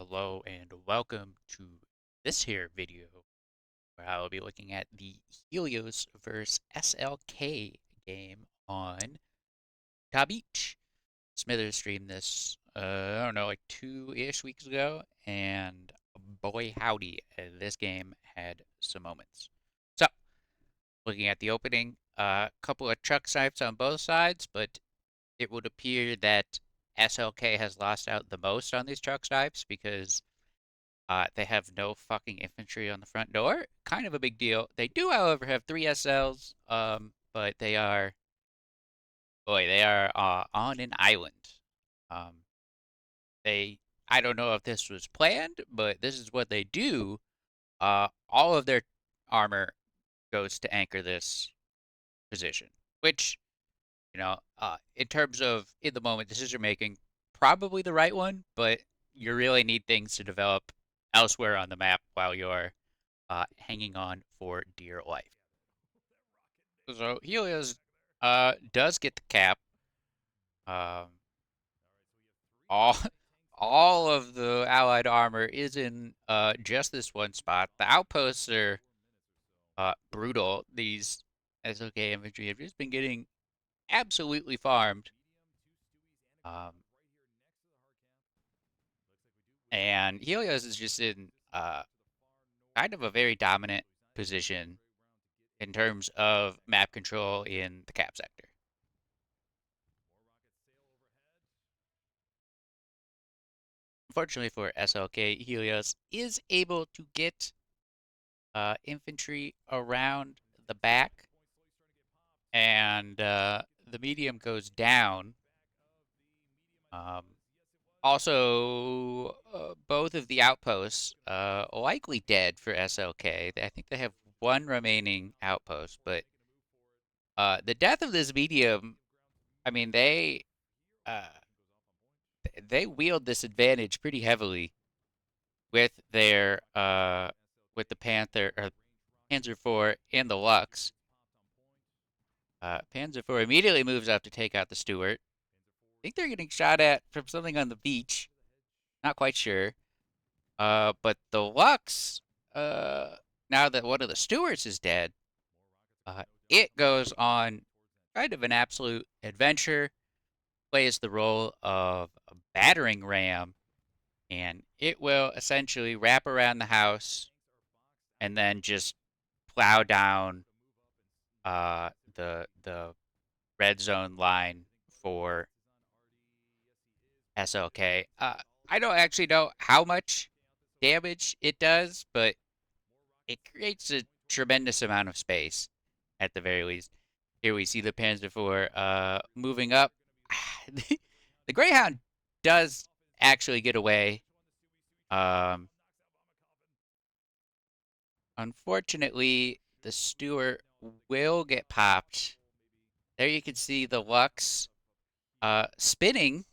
Hello and welcome to this here video where I will be looking at the Helios vs SLK game on Utah Beach. Smithers streamed this, I don't know, like 2-ish weeks ago, and boy howdy, this game had some moments. So, looking at the opening, a couple of truck snipes on both sides, but it would appear that SLK has lost out the most on these truck snipes because they have no fucking infantry on the front door. Kind of a big deal. They do, however, have 3 SLs, but they are on an island. Um, they, I don't know if this was planned, but this is what they do. All of their armor goes to anchor this position, which, in terms of in the moment decision making, probably the right one, but you really need things to develop elsewhere on the map while you're hanging on for dear life. So Helios does get the cap. Um, all all of the allied armor is in just this one spot. The outposts are brutal. These SLK infantry have just been getting absolutely farmed. Um, and Helios is just in kind of a very dominant position in terms of map control in the cap sector. Unfortunately for SLK, Helios is able to get infantry around the back, and the medium goes down. Um, Also, both of the outposts likely dead for SLK. I think they have one remaining outpost, but the death of this medium, I mean, uh, they wield this advantage pretty heavily with their with the Panther or Panzer IV and the Lux. Panzer IV immediately moves up to take out the Stuart. I think they're getting shot at from something on the beach. Not quite sure. But the Lux, uh, now that one of the Stuarts is dead, it goes on kind of an absolute adventure, plays the role of a battering ram, and it will essentially wrap around the house and then just plow down the red zone line for SLK. I don't actually know how much damage it does, but it creates a tremendous amount of space at the very least. Here we see the Panzer IV moving up. The Greyhound does actually get away. Um, Unfortunately, the Stuart will get popped. There you can see the Lux spinning.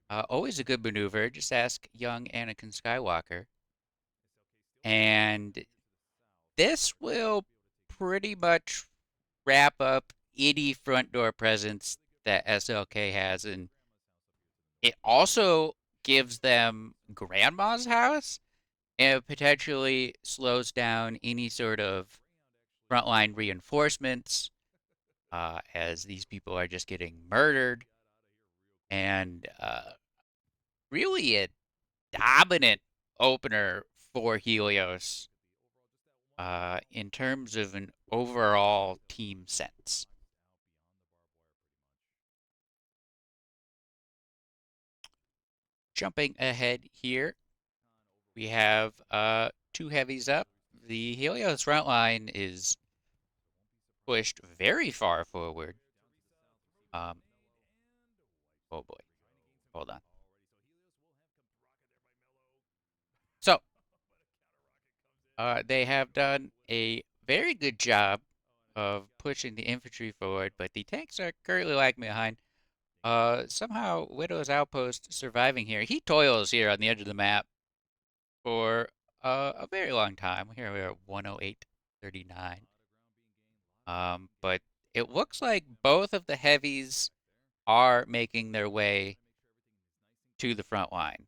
Always a good maneuver. Just ask young Anakin Skywalker. And this will pretty much wrap up any front door presence that SLK has. And it also gives them Grandma's house and potentially slows down any sort of frontline reinforcements as these people are just getting murdered. And really a dominant opener for Helios in terms of an overall team sense. Jumping ahead here, we have two heavies up. The Helios front line is pushed very far forward. Um, oh boy, hold on. So, they have done a very good job of pushing the infantry forward, but the tanks are currently lagging behind. Somehow Widow's outpost surviving here. He toils here on the edge of the map for a very long time. Here we are, 108.39. But it looks like both of the heavies are making their way to the front line.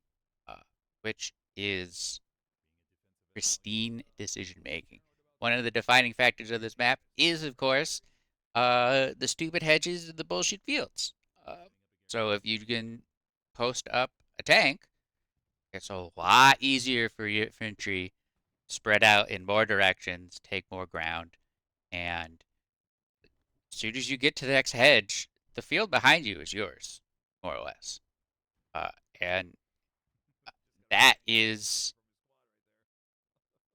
which is pristine decision making. One of the defining factors of this map is, of course, the stupid hedges and the bullshit fields. So if you can post up a tank, it's a lot easier for your infantry to spread out in more directions, take more ground, and as soon as you get to the next hedge, the field behind you is yours, more or less. Uh, and that is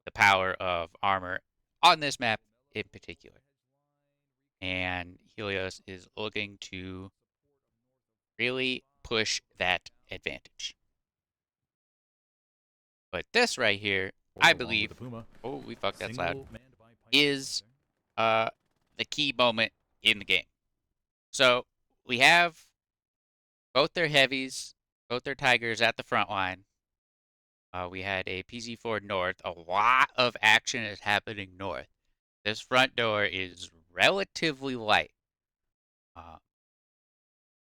the power of armor on this map in particular. And Helios is looking to really push that advantage. But this right here, I believe, oh, we fucked that's loud, is the key moment in the game. So we have both their heavies, both their tigers at the front line. We had a PZ4 north. A lot of action is happening north. This front door is relatively light.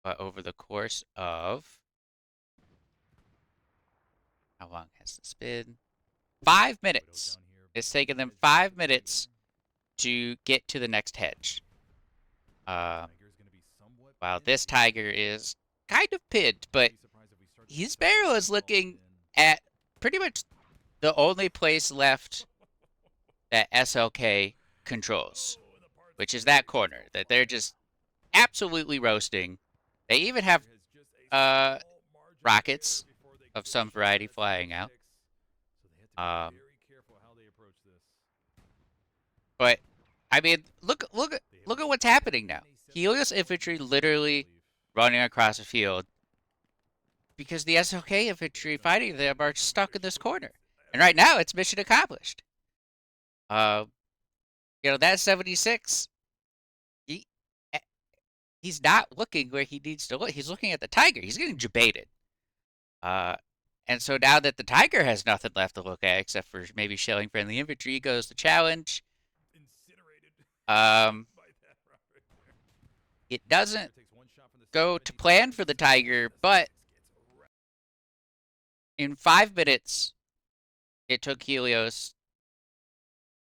But over the course of, how long has this been? 5 minutes. It's taken them 5 minutes to get to the next hedge. While this tiger is kind of pinned, but his barrel is looking at pretty much the only place left that SLK controls, which is that corner that they're just absolutely roasting. They even have rockets of some variety flying out. But I mean, look at what's happening now. Helios infantry literally running across the field because the SLK infantry fighting them are stuck in this corner. And right now, it's mission accomplished. That 76, he he's not looking where he needs to look. He's looking at the tiger. He's getting debated. And so now that the tiger has nothing left to look at except for maybe shelling friendly infantry, goes the challenge. It doesn't go to plan for the tiger, but in 5 minutes, it took Helios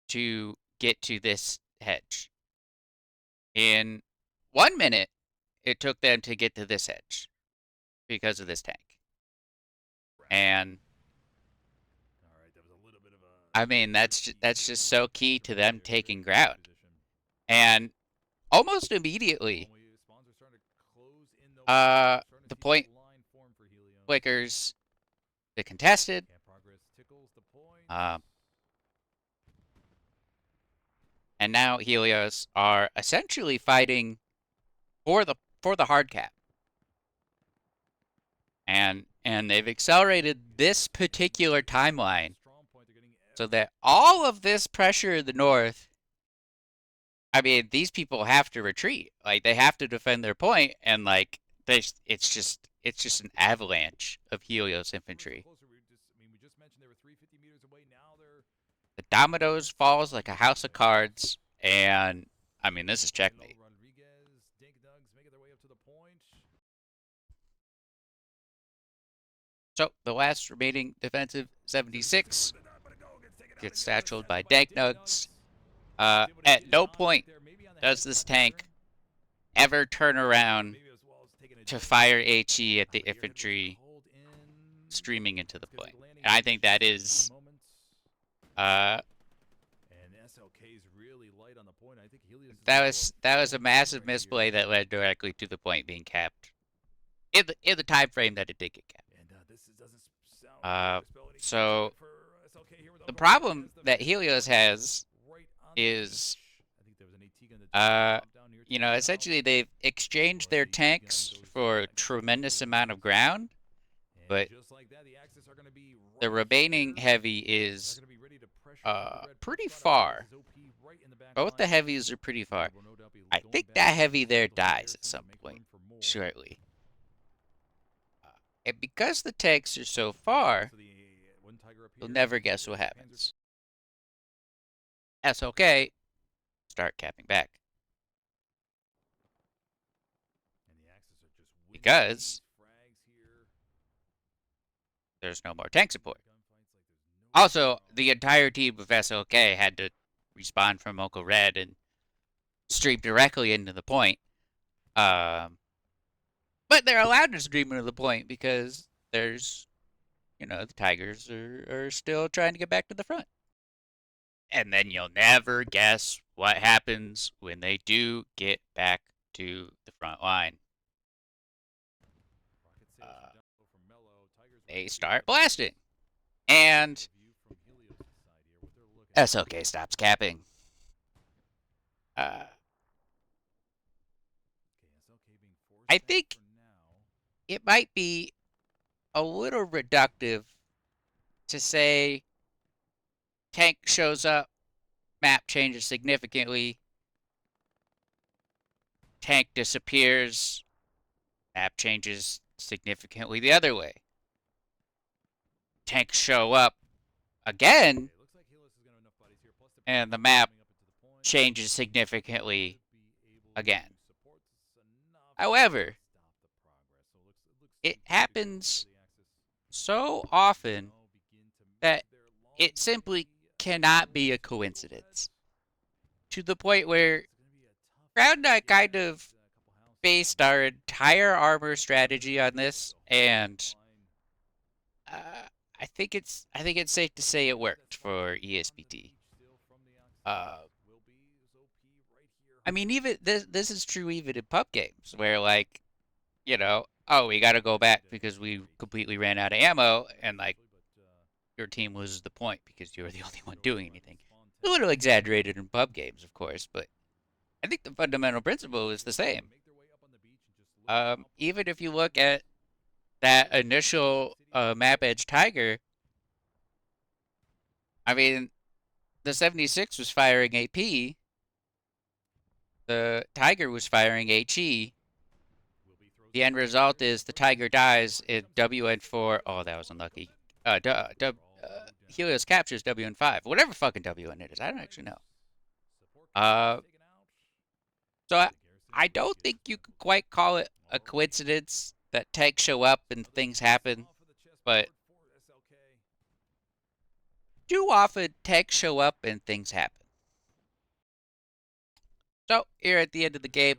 to get to this hedge. In 1 minute, it took them to get to this hedge because of this tank. And I mean, that's just so key to them taking ground. And almost immediately, the point flickers the contested. And now Helios are essentially fighting for the hard cap. And they've accelerated this particular timeline so that all of this pressure in the north, I mean, these people have to retreat. Like, they have to defend their point, and like it's just an avalanche of Helios infantry. The dominoes falls like a house of cards, and I mean, this is checkmate. So the last remaining defensive 76 gets satcheled by dank nugs. At no point does this tank ever turn around to fire HE at the infantry streaming into the point. And I think that is that was a massive misplay that led directly to the point being capped in the time frame that it did get capped. So the problem that Helios has is, essentially they've exchanged their tanks for a tremendous amount of ground, but the remaining heavy is pretty far. Both the heavies are pretty far. I think that heavy there dies at some point shortly. And because the tanks are so far, you'll never guess what happens. SLK start capping back. Because there's no more tank support. Also, the entire team of SLK had to respawn from Uncle Red and stream directly into the point. Um, but they're allowed to stream into the point because there's, the Tigers are still trying to get back to the front. And then you'll never guess what happens when they do get back to the front line. They start blasting. And SLK stops capping. I think it might be a little reductive to say tank shows up, map changes significantly, tank disappears, map changes significantly the other way. Tanks show up again, and the map changes significantly again. However, it happens so often that it simply cannot be a coincidence. To the point where Crown and I kind of based our entire armor strategy on this, and I think it's safe to say it worked for ESPT. I mean, even this is true even in pub games where oh, we got to go back because we completely ran out of ammo, and your team loses the point because you're the only one doing anything. A little exaggerated in pub games, of course, but I think the fundamental principle is the same. Even if you look at that initial map edge Tiger, I mean, the 76 was firing AP, the Tiger was firing HE. The end result is the Tiger dies in WN4. Oh, that was unlucky. Helios captures WN5. Whatever fucking WN it is. I don't actually know. So I don't think you could quite call it a coincidence that tanks show up and things happen. But too often tanks show up and things happen. So here at the end of the game,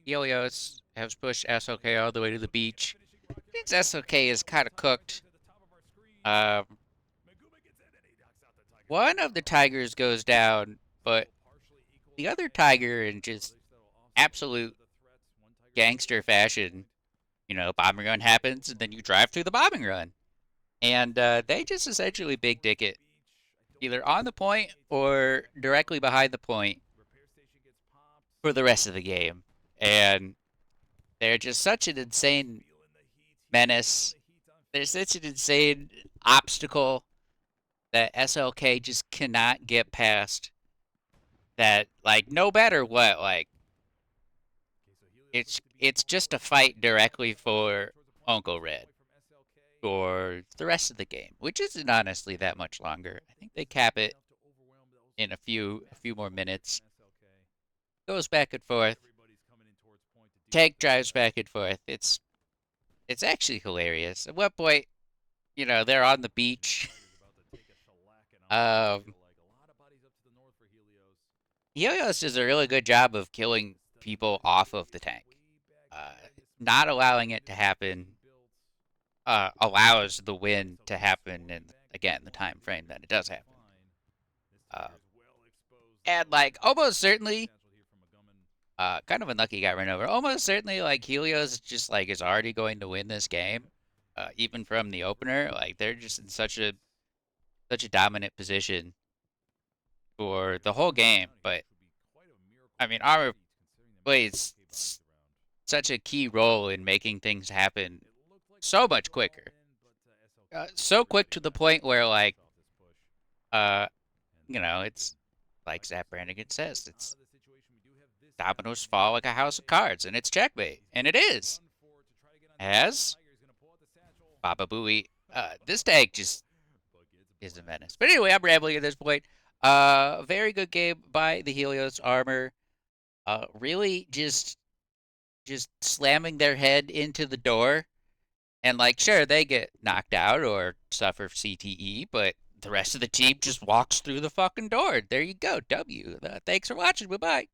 Helios has pushed SLK all the way to the beach. Thinks SLK is kind of cooked. One of the Tigers goes down, but the other Tiger, in just absolute gangster fashion, bombing run happens, and then you drive through the bombing run. And they just essentially big dick it, either on the point or directly behind the point for the rest of the game. And they're just such an insane menace. They're such an insane obstacle that SLK just cannot get past. That, no matter what, it's just a fight directly for Uncle Red for the rest of the game, which isn't honestly that much longer. I think they cap it in a few more minutes. Goes back and forth. Tank drives back and forth. It's actually hilarious. At one point, they're on the beach. Helios does a really good job of killing people off of the tank. Not allowing it to happen allows the win to happen in, again, the time frame that it does happen. And almost certainly, kind of unlucky got run over. Almost certainly, Helios just is already going to win this game, even from the opener. They're just in such a dominant position for the whole game. But I mean, Armor plays such a key role in making things happen so much quicker. So quick to the point where it's like Zap Brannigan says, it's dominoes fall like a house of cards, and it's checkmate, and it is. As Baba Booey, this tag just is a menace. But anyway, I'm rambling at this point. Very good game by the Helios Armor. Really just slamming their head into the door And like, sure, they get knocked out or suffer CTE, but the rest of the team just walks through the fucking door. There you go, W. Thanks for watching. Bye bye.